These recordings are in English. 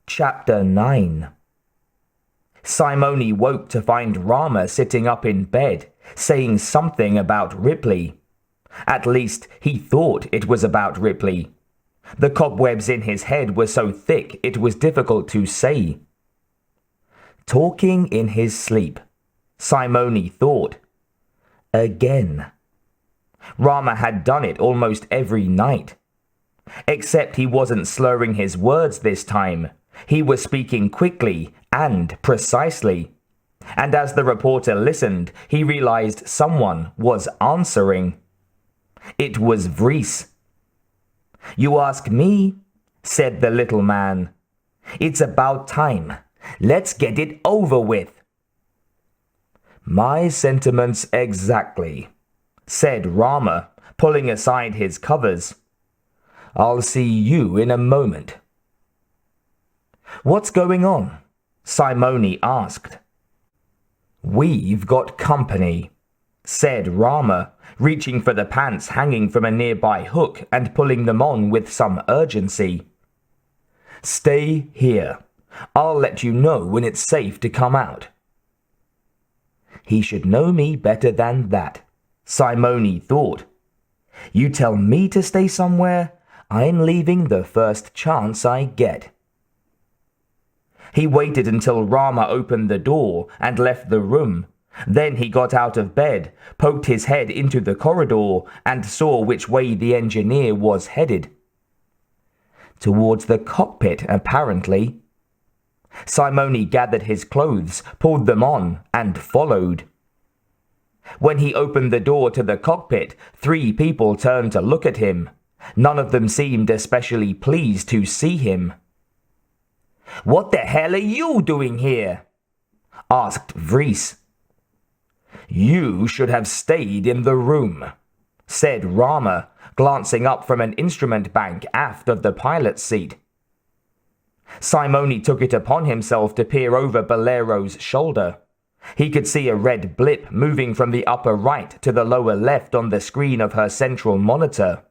Chapter 9. Simone woke to find Rama sitting up in bed, saying something about Ripley. At least, he thought it was about Ripley. The cobwebs in his head were so thick it was difficult to say. Talking in his sleep, Simone thought. Again. Rama had done it almost every night. Except he wasn't slurring his words this time. He was speaking quickly and precisely. And as the reporter listened, he realized someone was answering. It was Vriess. "You ask me?" said the little man. "It's about time. Let's get it over with." "My sentiments exactly," said Rama, pulling aside his covers. "I'll see you in a moment." "What's going on?" Simone asked. "We've got company," said Rama, reaching for the pants hanging from a nearby hook and pulling them on with some urgency. "Stay here. I'll let you know when it's safe to come out." He should know me better than that, Simone thought. You tell me to stay somewhere, I'm leaving the first chance I get. He waited until Rama opened the door and left the room. Then he got out of bed, poked his head into the corridor, and saw which way the engineer was headed. Towards the cockpit, apparently. Simone gathered his clothes, pulled them on, and followed. When he opened the door to the cockpit, 3 people turned to look at him. None of them seemed especially pleased to see him. "What the hell are you doing here?" asked Vriess. "You should have stayed in the room," said Rama, glancing up from an instrument bank aft of the pilot's seat. Simone took it upon himself to peer over Bolero's shoulder. He could see a red blip moving from the upper right to the lower left on the screen of her central monitor.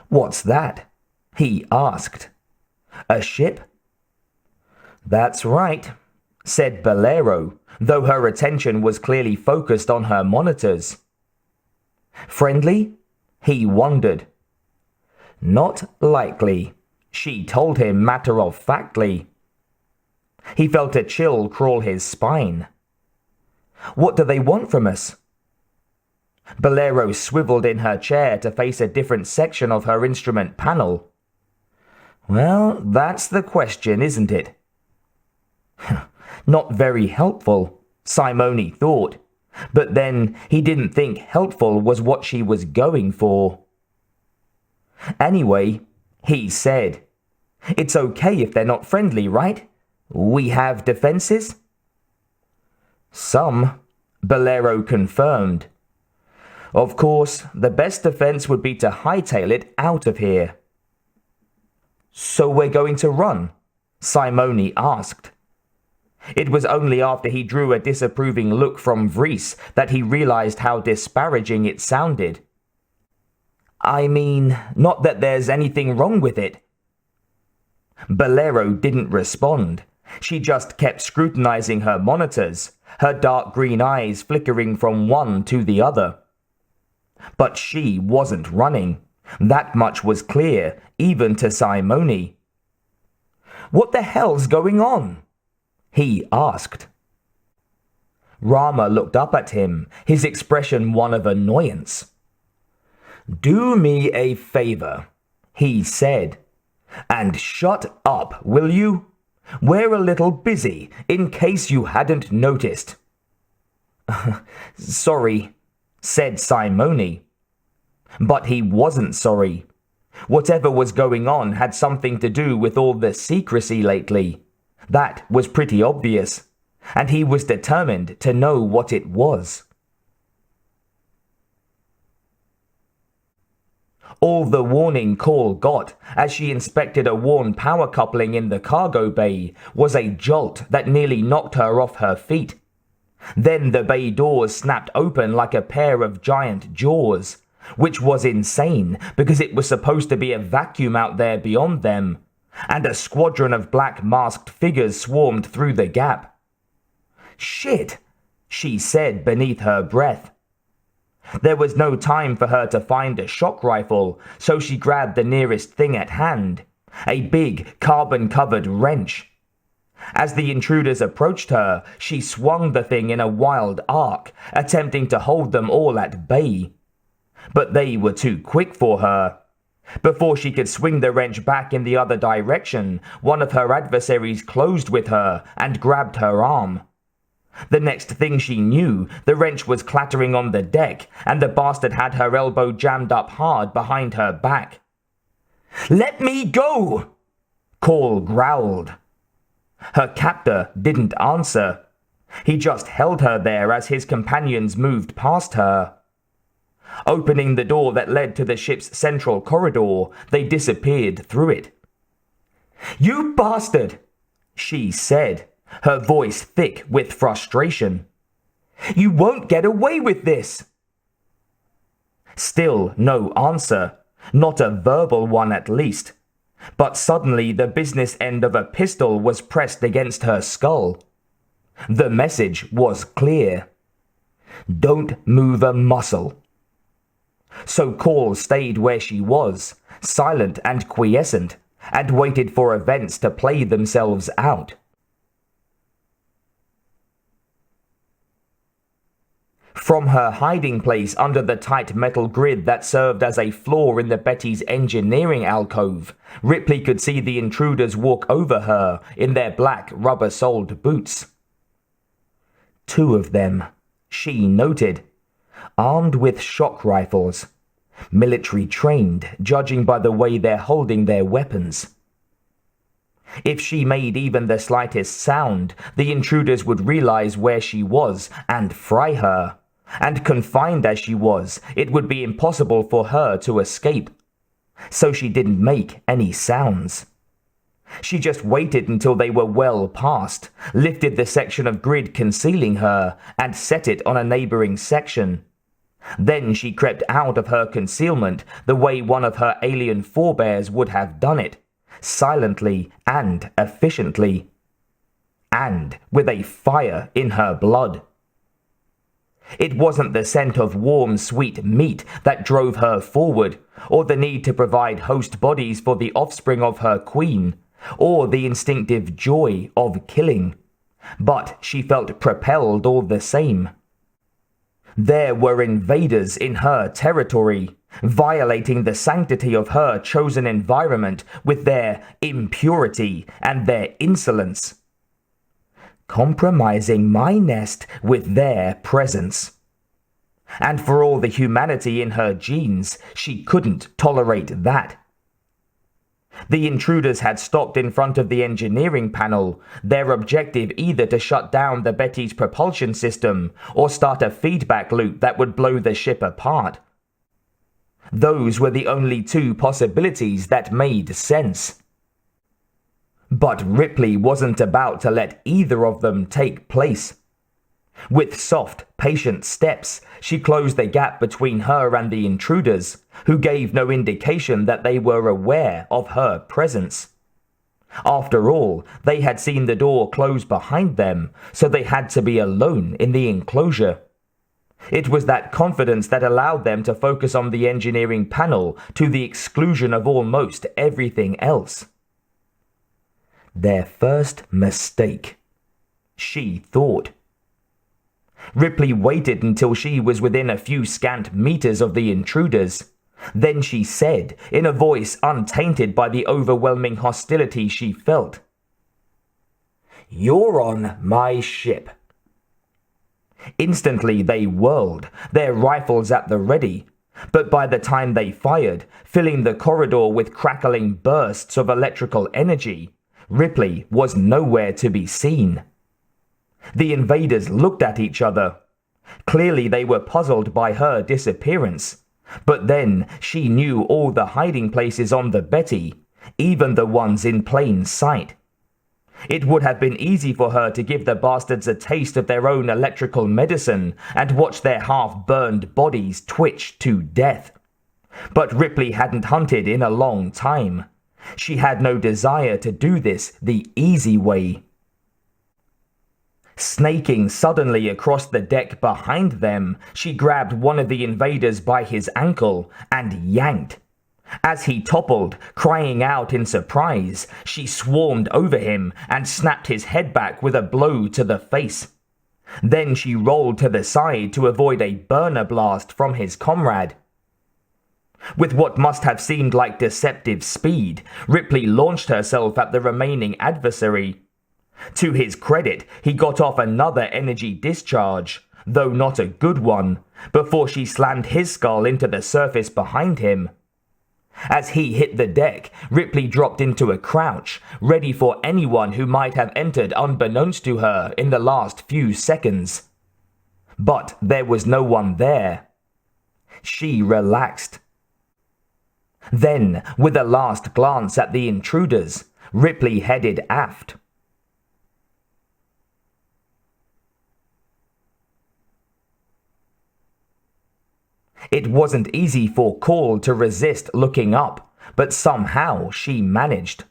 "What's that?" he asked. "A ship?" "That's right," said Bolero, though her attention was clearly focused on her monitors. "Friendly?" he wondered. "Not likely," she told him matter-of-factly. He felt a chill crawl his spine. "What do they want from us?" Bolero swiveled in her chair to face a different section of her instrument panel. "Well, that's the question, isn't it?" Not very helpful, Simone thought, but then he didn't think helpful was what she was going for. "Anyway," he said, "it's okay if they're not friendly, right? We have defenses?" "Some," Bolero confirmed. "Of course, the best defense would be to hightail it out of here." "So we're going to run?" Simone asked. It was only after he drew a disapproving look from Vriess that he realized how disparaging it sounded. "I mean, not that there's anything wrong with it." Bolero didn't respond. She just kept scrutinizing her monitors, her dark green eyes flickering from one to the other. But she wasn't running. That much was clear, even to Simone. "What the hell's going on?" he asked. Rama looked up at him, his expression one of annoyance. "Do me a favor," he said, "and shut up, will you? We're a little busy, in case you hadn't noticed." "Sorry," said Simone. But he wasn't sorry. Whatever was going on had something to do with all the secrecy lately. That was pretty obvious, and he was determined to know what it was. All the warning call got, as she inspected a worn power coupling in the cargo bay, was a jolt that nearly knocked her off her feet. Then the bay doors snapped open like a pair of giant jaws, which was insane because it was supposed to be a vacuum out there beyond them. and a squadron of black masked figures swarmed through the gap. "Shit," she said beneath her breath. There was no time for her to find a shock rifle, so she grabbed the nearest thing at hand, a big carbon-covered wrench. As the intruders approached her, she swung the thing in a wild arc, attempting to hold them all at bay. But they were too quick for her. Before she could swing the wrench back in the other direction, one of her adversaries closed with her and grabbed her arm. The next thing she knew, the wrench was clattering on the deck, and the bastard had her elbow jammed up hard behind her back. "Let me go!" Call growled. Her captor didn't answer. He just held her there as his companions moved past her. Opening the door that led to the ship's central corridor, they disappeared through it. "You bastard!" she said, her voice thick with frustration. "You won't get away with this!" Still no answer, not a verbal one at least. But suddenly the business end of a pistol was pressed against her skull. The message was clear. Don't move a muscle. So Call stayed where she was, silent and quiescent, and waited for events to play themselves out. From her hiding place under the tight metal grid that served as a floor in the Betty's engineering alcove, Ripley could see the intruders walk over her in their black rubber-soled boots. 2 of them, she noted, armed with shock rifles, military trained, judging by the way they're holding their weapons. If she made even the slightest sound, the intruders would realize where she was and fry her. And confined as she was, it would be impossible for her to escape. So she didn't make any sounds. She just waited until they were well past, lifted the section of grid concealing her, and set it on a neighboring section. Then she crept out of her concealment the way one of her alien forebears would have done it, silently and efficiently. And with a fire in her blood. It wasn't the scent of warm, sweet meat that drove her forward, or the need to provide host bodies for the offspring of her queen, or the instinctive joy of killing. But she felt propelled all the same. There were invaders in her territory, violating the sanctity of her chosen environment with their impurity and their insolence. Compromising my nest with their presence. And for all the humanity in her genes, she couldn't tolerate that. The intruders had stopped in front of the engineering panel, their objective either to shut down the Betty's propulsion system or start a feedback loop that would blow the ship apart. Those were the only 2 possibilities that made sense. But Ripley wasn't about to let either of them take place. With soft, patient steps, she closed the gap between her and the intruders, who gave no indication that they were aware of her presence. After all, they had seen the door close behind them, so they had to be alone in the enclosure. It was that confidence that allowed them to focus on the engineering panel to the exclusion of almost everything else. Their first mistake, she thought. Ripley waited until she was within a few scant meters of the intruders. Then she said, in a voice untainted by the overwhelming hostility she felt, "You're on my ship." Instantly they whirled, their rifles at the ready. But by the time they fired, filling the corridor with crackling bursts of electrical energy, Ripley was nowhere to be seen. The invaders looked at each other. Clearly they were puzzled by her disappearance. But then she knew all the hiding places on the Betty, even the ones in plain sight. It would have been easy for her to give the bastards a taste of their own electrical medicine and watch their half-burned bodies twitch to death. But Ripley hadn't hunted in a long time. She had no desire to do this the easy way. Snaking suddenly across the deck behind them, she grabbed one of the invaders by his ankle and yanked. As he toppled, crying out in surprise, she swarmed over him and snapped his head back with a blow to the face. Then she rolled to the side to avoid a burner blast from his comrade. With what must have seemed like deceptive speed, Ripley launched herself at the remaining adversary. To his credit, he got off another energy discharge, though not a good one, before she slammed his skull into the surface behind him. As he hit the deck, Ripley dropped into a crouch, ready for anyone who might have entered unbeknownst to her in the last few seconds. But there was no one there. She relaxed. Then, with a last glance at the intruders, Ripley headed aft. It wasn't easy for Call to resist looking up, but somehow she managed.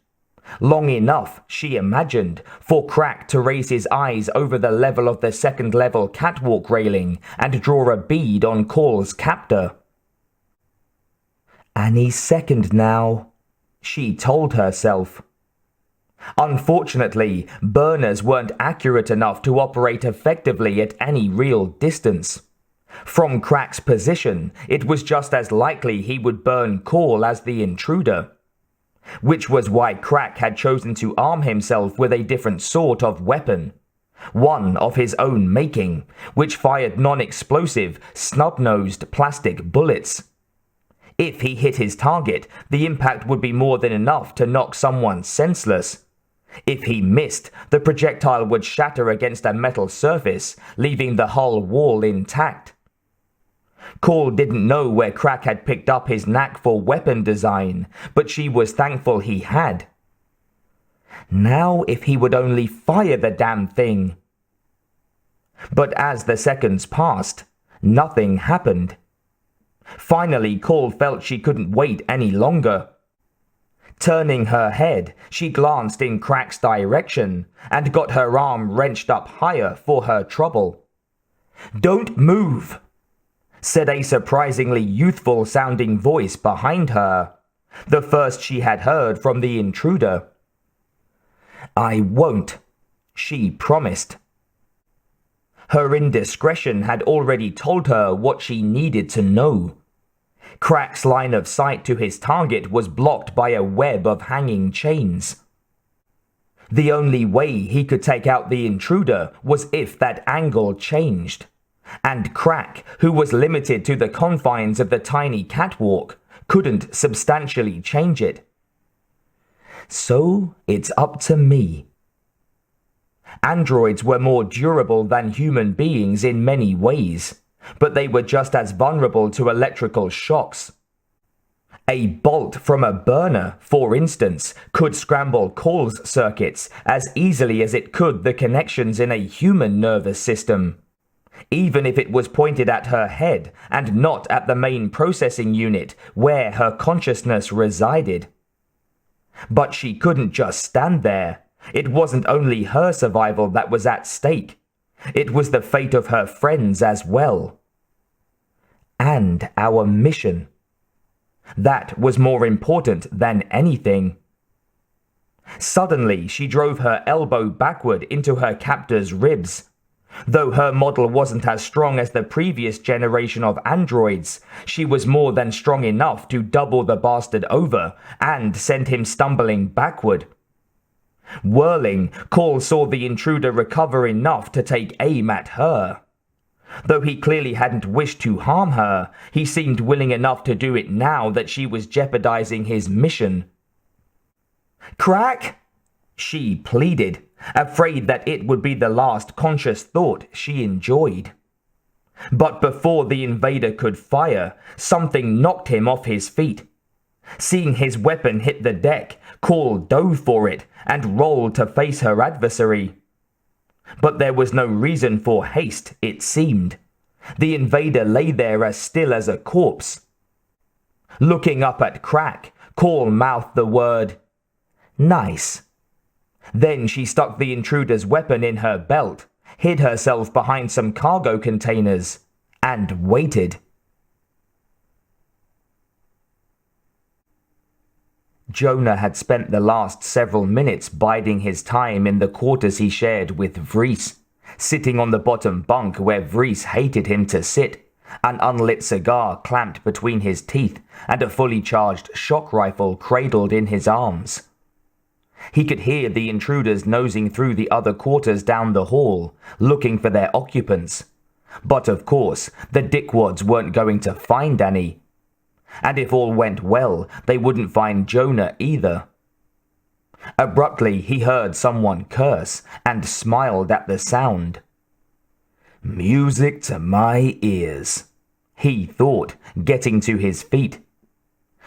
Long enough, she imagined, for Crack to raise his eyes over the level of the second-level catwalk railing and draw a bead on Call's captor. Any second now, she told herself. Unfortunately, burners weren't accurate enough to operate effectively at any real distance. From Crack's position, it was just as likely he would burn Call as the intruder. Which was why Crack had chosen to arm himself with a different sort of weapon. One of his own making, which fired non-explosive, snub-nosed plastic bullets. If he hit his target, the impact would be more than enough to knock someone senseless. If he missed, the projectile would shatter against a metal surface, leaving the hull wall intact. Call didn't know where Crack had picked up his knack for weapon design, but she was thankful he had. Now if he would only fire the damn thing. But as the seconds passed, nothing happened. Finally, Call felt she couldn't wait any longer. Turning her head, she glanced in Crack's direction and got her arm wrenched up higher for her trouble. "Don't move," said a surprisingly youthful-sounding voice behind her, the first she had heard from the intruder. "I won't," she promised. Her indiscretion had already told her what she needed to know. Crack's line of sight to his target was blocked by a web of hanging chains. The only way he could take out the intruder was if that angle changed. And Crack, who was limited to the confines of the tiny catwalk, couldn't substantially change it. So it's up to me. Androids were more durable than human beings in many ways, but they were just as vulnerable to electrical shocks. A bolt from a burner, for instance, could scramble Call's circuits as easily as it could the connections in a human nervous system. Even if it was pointed at her head and not at the main processing unit where her consciousness resided. But she couldn't just stand there. It wasn't only her survival that was at stake. It was the fate of her friends as well. And our mission. That was more important than anything. Suddenly, she drove her elbow backward into her captor's ribs. Though her model wasn't as strong as the previous generation of androids, she was more than strong enough to double the bastard over and send him stumbling backward. Whirling, Call saw the intruder recover enough to take aim at her. Though he clearly hadn't wished to harm her, he seemed willing enough to do it now that she was jeopardizing his mission. "Crack!" she pleaded, afraid that it would be the last conscious thought she enjoyed. But before the invader could fire, something knocked him off his feet. Seeing his weapon hit the deck, Call dove for it and rolled to face her adversary. But there was no reason for haste, it seemed. The invader lay there as still as a corpse. Looking up at Crack, Call mouthed the word Nice. Then she stuck the intruder's weapon in her belt, hid herself behind some cargo containers, and waited. Jonah had spent the last several minutes biding his time in the quarters he shared with Vriess, sitting on the bottom bunk where Vriess hated him to sit, an unlit cigar clamped between his teeth and a fully charged shock rifle cradled in his arms. He could hear the intruders nosing through the other quarters down the hall, looking for their occupants. But of course, the dickwads weren't going to find any. And if all went well, they wouldn't find Jonah either. Abruptly, he heard someone curse and smiled at the sound. Music to my ears, he thought, getting to his feet.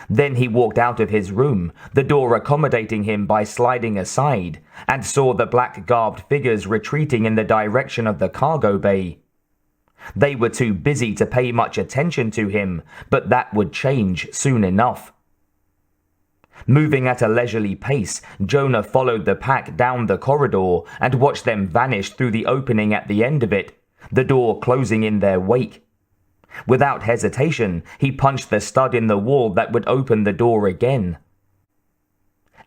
Then he walked out of his room, the door accommodating him by sliding aside, and saw the black-garbed figures retreating in the direction of the cargo bay. They were too busy to pay much attention to him, but that would change soon enough. Moving at a leisurely pace, Jonah followed the pack down the corridor and watched them vanish through the opening at the end of it, the door closing in their wake. Without hesitation, he punched the stud in the wall that would open the door again.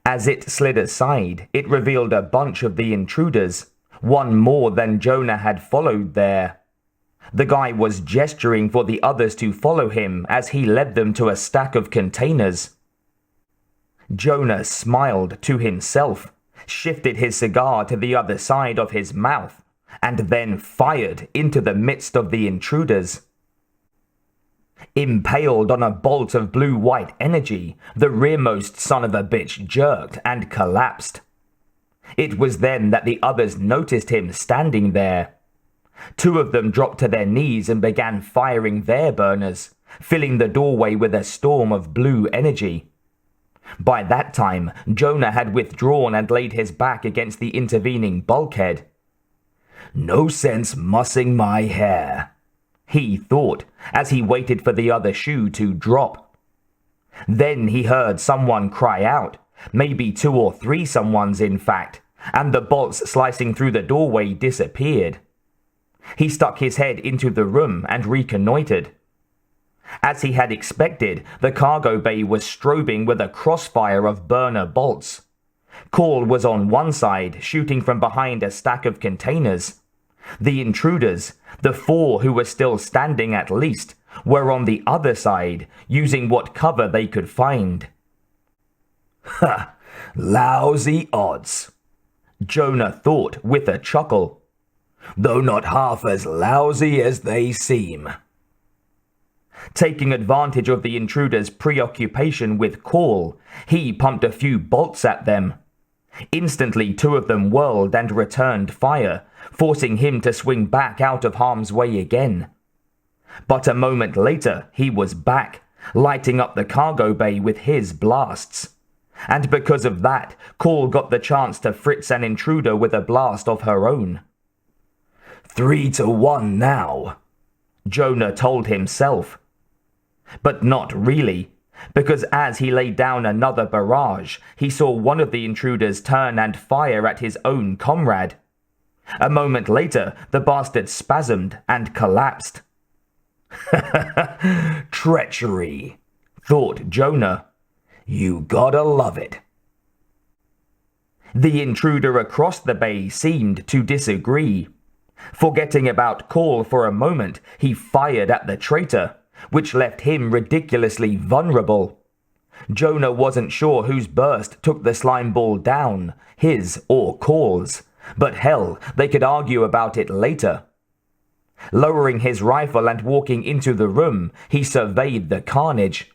As it slid aside, it revealed a bunch of the intruders, one more than Jonah had followed there. The guy was gesturing for the others to follow him as he led them to a stack of containers. Jonah smiled to himself, shifted his cigar to the other side of his mouth, and then fired into the midst of the intruders. Impaled on a bolt of blue-white energy, the rearmost son of a bitch jerked and collapsed. It was then that the others noticed him standing there. Two of them dropped to their knees and began firing their burners, filling the doorway with a storm of blue energy. By that time, Jonah had withdrawn and laid his back against the intervening bulkhead. No sense mussing my hair, he thought, as he waited for the other shoe to drop. Then he heard someone cry out, maybe 2 or 3 someones in fact, and the bolts slicing through the doorway disappeared. He stuck his head into the room and reconnoitered. As he had expected, the cargo bay was strobing with a crossfire of burner bolts. Call was on one side, shooting from behind a stack of containers. The intruders, the 4 who were still standing at least, were on the other side, using what cover they could find. Ha! Lousy odds, Jonah thought with a chuckle. Though not half as lousy as they seem. Taking advantage of the intruder's preoccupation with Call, he pumped a few bolts at them. Instantly, 2 of them whirled and returned fire, forcing him to swing back out of harm's way again. But a moment later, he was back, lighting up the cargo bay with his blasts. And because of that, Call got the chance to fritz an intruder with a blast of her own. 3-1 now, Jonah told himself. But not really, because as he laid down another barrage, he saw one of the intruders turn and fire at his own comrade. A moment later, the bastard spasmed and collapsed. Treachery, thought Jonah. You gotta love it. The intruder across the bay seemed to disagree. Forgetting about Call for a moment, he fired at the traitor, which left him ridiculously vulnerable. Jonah wasn't sure whose burst took the slime ball down, his or Call's, but hell, they could argue about it later. Lowering his rifle and walking into the room, he surveyed the carnage.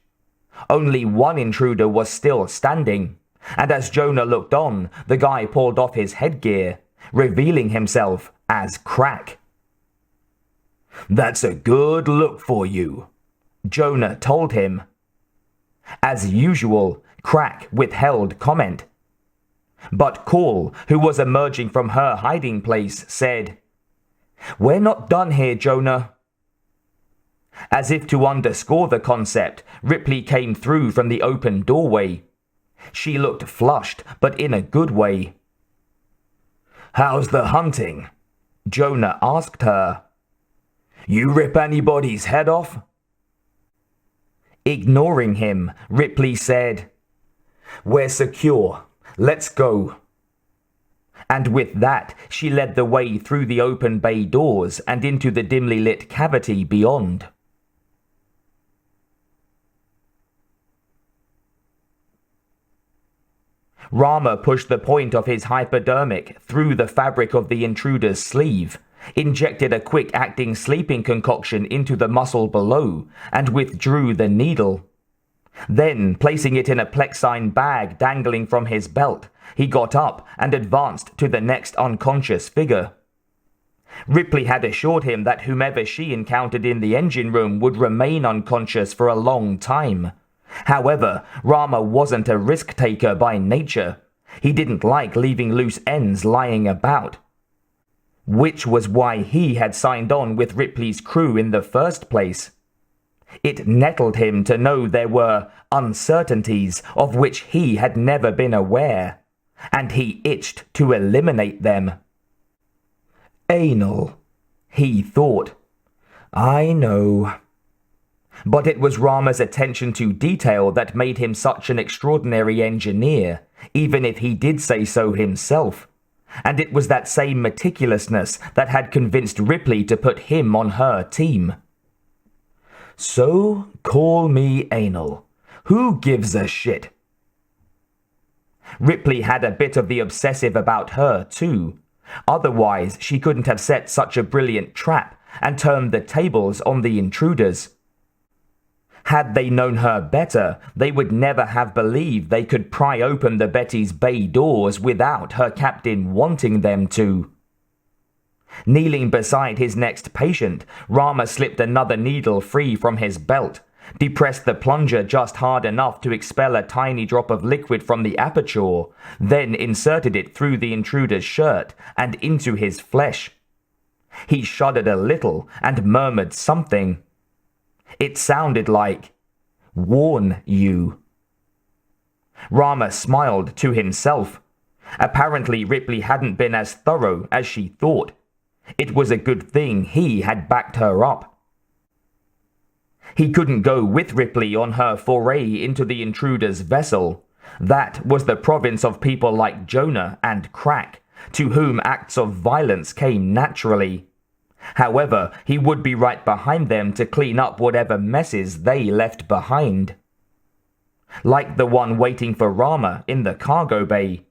Only one intruder was still standing, and as Jonah looked on, the guy pulled off his headgear, revealing himself as Crack. That's a good look for you, Jonah told him. As usual, Crack withheld comment. But Call, who was emerging from her hiding place, said, We're not done here, Jonah. As if to underscore the concept, Ripley came through from the open doorway. She looked flushed, but in a good way. "How's the hunting?" Jonah asked her. "You rip anybody's head off?" Ignoring him, Ripley said, "We're secure. Let's go." And with that, she led the way through the open bay doors and into the dimly lit cavity beyond. Rama pushed the point of his hypodermic through the fabric of the intruder's sleeve, injected a quick-acting sleeping concoction into the muscle below, and withdrew the needle. Then, placing it in a plexine bag dangling from his belt, he got up and advanced to the next unconscious figure. Ripley had assured him that whomever she encountered in the engine room would remain unconscious for a long time. However, Rama wasn't a risk-taker by nature. He didn't like leaving loose ends lying about. Which was why he had signed on with Ripley's crew in the first place. It nettled him to know there were uncertainties of which he had never been aware, and he itched to eliminate them. Anal, he thought. I know. But it was Rama's attention to detail that made him such an extraordinary engineer, even if he did say so himself. And it was that same meticulousness that had convinced Ripley to put him on her team. So, call me anal. Who gives a shit? Ripley had a bit of the obsessive about her, too. Otherwise, she couldn't have set such a brilliant trap and turned the tables on the intruders. Had they known her better, they would never have believed they could pry open the Betty's bay doors without her captain wanting them to. Kneeling beside his next patient, Rama slipped another needle free from his belt, depressed the plunger just hard enough to expel a tiny drop of liquid from the aperture, then inserted it through the intruder's shirt and into his flesh. He shuddered a little and murmured something. It sounded like, "Warn you." Rama smiled to himself. Apparently Ripley hadn't been as thorough as she thought. It was a good thing he had backed her up. He couldn't go with Ripley on her foray into the intruder's vessel. That was the province of people like Jonah and Crack, to whom acts of violence came naturally. However, he would be right behind them to clean up whatever messes they left behind. Like the one waiting for Rama in the cargo bay.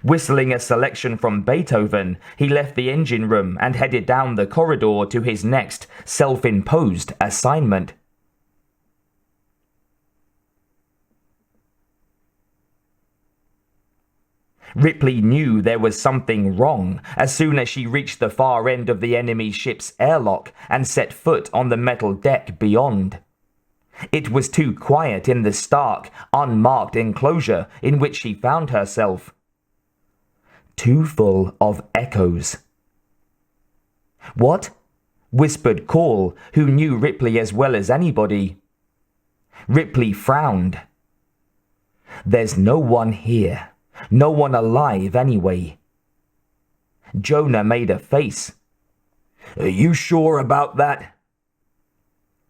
Whistling a selection from Beethoven, he left the engine room and headed down the corridor to his next self-imposed assignment. Ripley knew there was something wrong as soon as she reached the far end of the enemy ship's airlock and set foot on the metal deck beyond. It was too quiet in the stark, unmarked enclosure in which she found herself. Too full of echoes. "What?" whispered Call, who knew Ripley as well as anybody. Ripley frowned. "There's no one here. No one alive, anyway." Jonah made a face. "Are you sure about that?"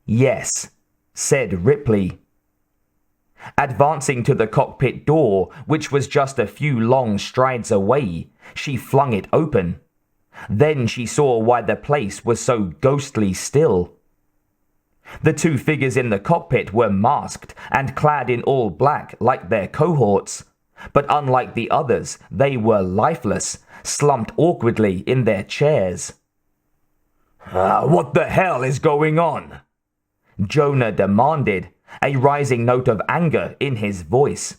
"Yes," said Ripley. Advancing to the cockpit door, which was just a few long strides away, she flung it open. Then she saw why the place was so ghostly still. The two figures in the cockpit were masked and clad in all black like their cohorts. But unlike the others, they were lifeless, slumped awkwardly in their chairs. What the hell is going on?" Jonah demanded, a rising note of anger in his voice.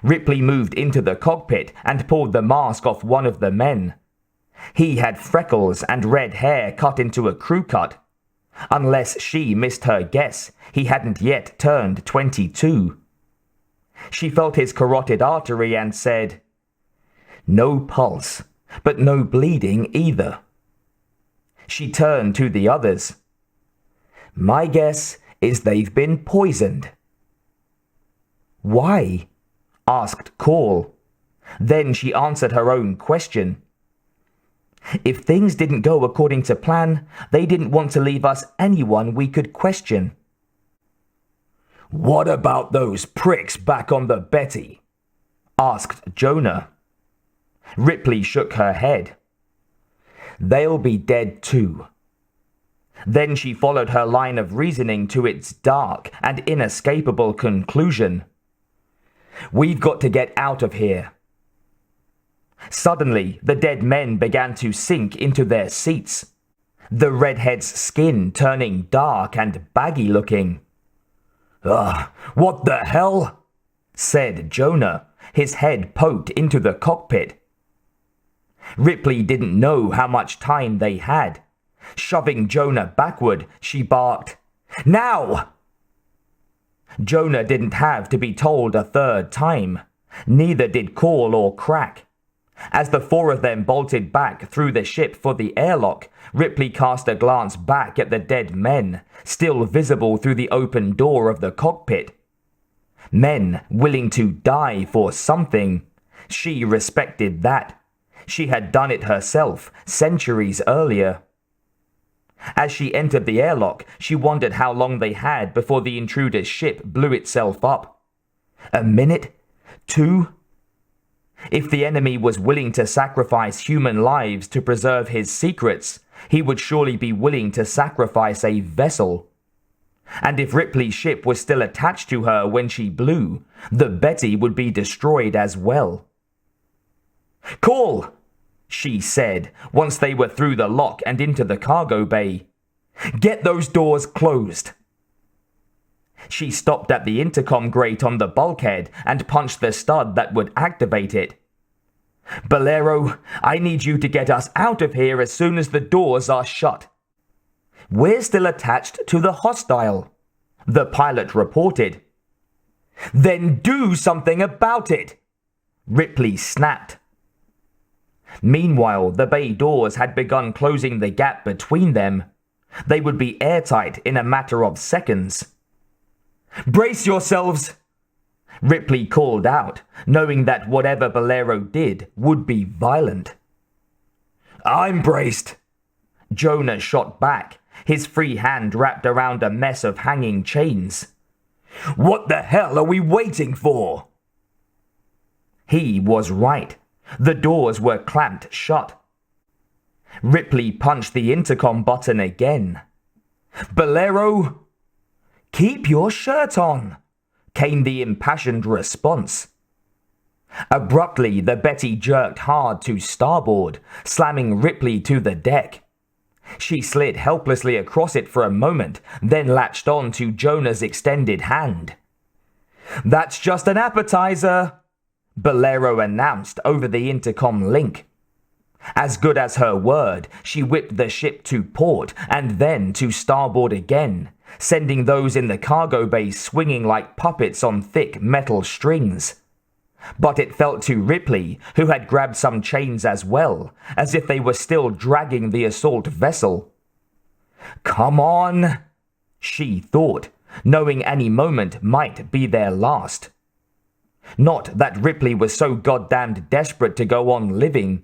Ripley moved into the cockpit and pulled the mask off one of the men. He had freckles and red hair cut into a crew cut. Unless she missed her guess, he hadn't yet turned 22. She felt his carotid artery and said, "No pulse, but no bleeding either." She turned to the others. "My guess is they've been poisoned." Why? Asked Call. Then she answered her own question. If things didn't go according to plan, they didn't want to leave us anyone we could question. What about those pricks back on the Betty? Asked Jonah. Ripley shook her head. They'll be dead too. Then she followed her line of reasoning to its dark and inescapable conclusion. We've got to get out of here. Suddenly, the dead men began to sink into their seats, the redhead's skin turning dark and baggy looking. What the hell? Said Jonah, his head poked into the cockpit. Ripley didn't know how much time they had. Shoving Jonah backward, she barked, Now! Jonah didn't have to be told a third time. Neither did Call or Crack. As the four of them bolted back through the ship for the airlock, Ripley cast a glance back at the dead men, still visible through the open door of the cockpit. Men willing to die for something. She respected that. She had done it herself centuries earlier. As she entered the airlock, she wondered how long they had before the intruder's ship blew itself up. A minute? 2? If the enemy was willing to sacrifice human lives to preserve his secrets, he would surely be willing to sacrifice a vessel. And if Ripley's ship was still attached to her when she blew, the Betty would be destroyed as well. Call! She said, once they were through the lock and into the cargo bay. Get those doors closed. She stopped at the intercom grate on the bulkhead and punched the stud that would activate it. Bolero, I need you to get us out of here as soon as the doors are shut. We're still attached to the hostile, the pilot reported. Then do something about it, Ripley snapped. Meanwhile, the bay doors had begun closing the gap between them. They would be airtight in a matter of seconds. Brace yourselves! Ripley called out, knowing that whatever Bolero did would be violent. I'm braced! Jonah shot back, his free hand wrapped around a mess of hanging chains. What the hell are we waiting for? He was right. The doors were clamped shut. Ripley punched the intercom button again. Bolero! Keep your shirt on, came the impassioned response. Abruptly, the Betty jerked hard to starboard, slamming Ripley to the deck. She slid helplessly across it for a moment, then latched on to Jonah's extended hand. That's just an appetizer, Bolero announced over the intercom link. As good as her word, she whipped the ship to port and then to starboard again, sending those in the cargo bay swinging like puppets on thick metal strings. But it felt to Ripley, who had grabbed some chains as well, as if they were still dragging the assault vessel. Come on, she thought, knowing any moment might be their last. Not that Ripley was so goddamned desperate to go on living,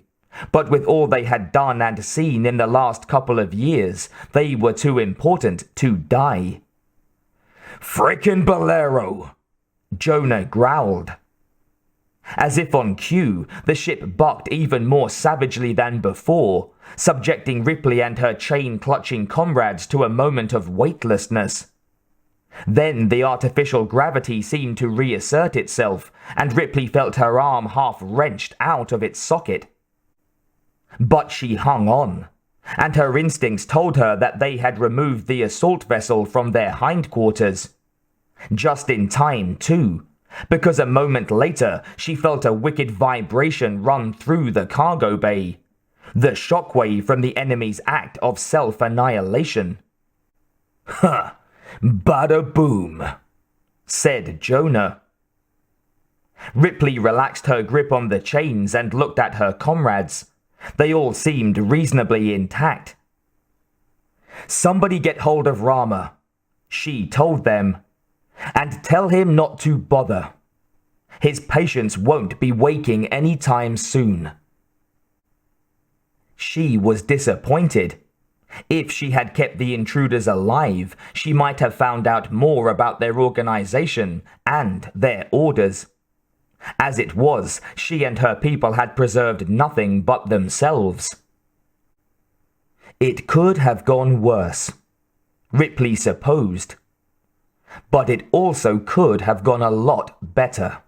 but with all they had done and seen in the last couple of years, they were too important to die. Frickin' Bolero! Jonah growled. As if on cue, the ship bucked even more savagely than before, subjecting Ripley and her chain-clutching comrades to a moment of weightlessness. Then the artificial gravity seemed to reassert itself, and Ripley felt her arm half wrenched out of its socket. But she hung on, and her instincts told her that they had removed the assault vessel from their hindquarters. Just in time, too, because a moment later she felt a wicked vibration run through the cargo bay, the shockwave from the enemy's act of self-annihilation. Huh, bada boom, said Jonah. Ripley relaxed her grip on the chains and looked at her comrades. They all seemed reasonably intact. Somebody get hold of Rama, she told them, and tell him not to bother. His patients won't be waking any time soon. She was disappointed. If she had kept the intruders alive, she might have found out more about their organization and their orders. As it was, she and her people had preserved nothing but themselves. It could have gone worse, Ripley supposed. But it also could have gone a lot better.